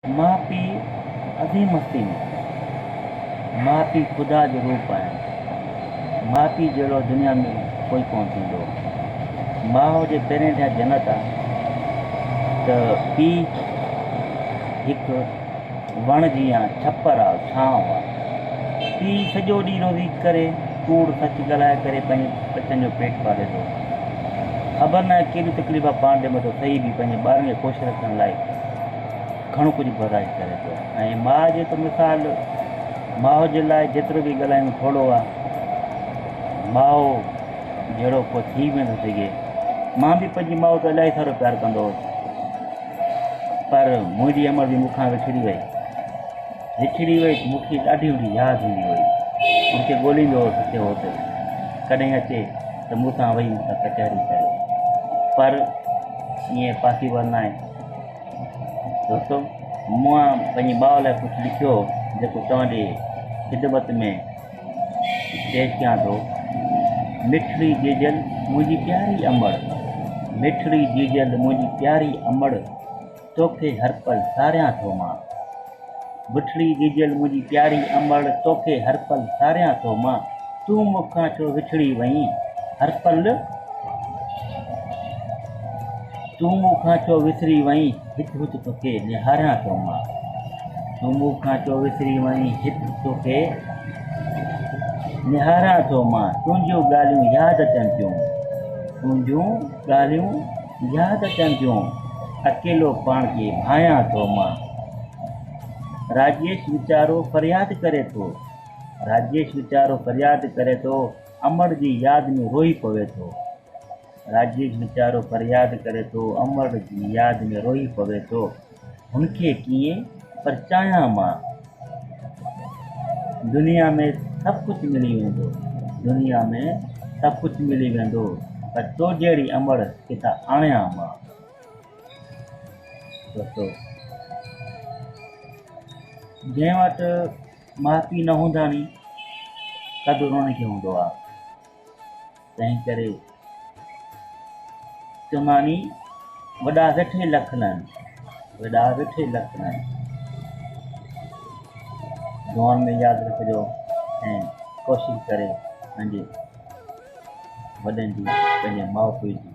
माउ पीउ अज़ीम हस्ती में माउ पीउ ख़ुदा जो रूप आहिनि। माउ पीउ जहिड़ो दुनिया में कोई कोन थींदो। माउ जे पहिरें थिया जन्नत आहे त पीउ हिकु वण जी आहे, छपर आहे, छांव आहे। पीउ सॼो ॾींहुं रोज़ी करे कूड़ सच ॻाल्हाए करे पंहिंजे बचनि जो पेट पाले थो। ख़बर न आहे कहिड़ी तकलीफ़ पाण ॾे मथां सही बि पंहिंजे ॿारनि खे ख़ुशि रखण लाइ घणो कुझु बर्दाश्त करे थो। ऐं माउ जे त मिसाल माउ जे लाइ जेतिरो बि ॻाल्हायूं थोरो आहे। माउ जहिड़ो को थी बि न सघे। मां बि पंहिंजी माउ त इलाही सारो प्यारु कंदो हुउसि, पर मुंहिंजी अमर बि मूंखां विछड़ी वई त मूंखे ॾाढी हुनजी यादि ईंदी हुई। उनखे ॻोल्हींदो हुउसि हिते हुते, कॾहिं अचे त मूंसां वेही मूंसां कचहरी करे, पर ईअं पॉसिबल न आहे। दोस्तो, मां पंहिंजी माउ लाइ कुझु लिखियो जेको तव्हांजे ख़िदमत में पेश कयां थो। मिठड़ी जीजल मुंहिंजी प्यारी अमड़, मिठड़ी जीजल मुंहिंजी प्यारी अमड़, तोखे हर पल सारियां थो मां। मिठड़ी जीजल मुंहिंजी प्यारी अमड़, तोखे हर पल सारियां थो मां। तूं मूंखां छो विछड़ी वहीं हर पल, तूं मूंखां छो विसरी वहीं हिकु हिकु तोखे निहारियां थो मां। तूं मूंखां छो विसरी वहीं हिकु तोखे निहारियां थो मां। तुंहिंजूं ॻाल्हियूं यादि अचनि थियूं, तुंहिंजूं ॻाल्हियूं यादि अचनि थियूं, अकेलो पाण खे भायां थो मां। राजेश वीचारो फरियाद करे थो, राजेश वीचारो फरियाद करे थो, अमड़ जी यादि में रोई पवे थो। राजेश वीचारो फरियाद करे थो, अमड़ जी यादि में रोई पवे थो। हुनखे कीअं परचायां मां। दुनिया में सभु कुझु मिली वेंदो, दुनिया में सभु कुझु मिली वेंदो, पर तो जहिड़ी अमड़ किथां आणियां मां। दोस्तो, जंहिं वटि माउ पीउ न हूंदा नी क़दुरु उनखे हूंदो आहे। तंहिं करे चवंदानी वॾा वेठे लखनि आहिनि, वॾा वेठे लखनि आहिनि। दुआउनि में यादि रखिजो ऐं कोशिशि करे पंहिंजे वॾनि जी, पंहिंजे माउ पीउ जी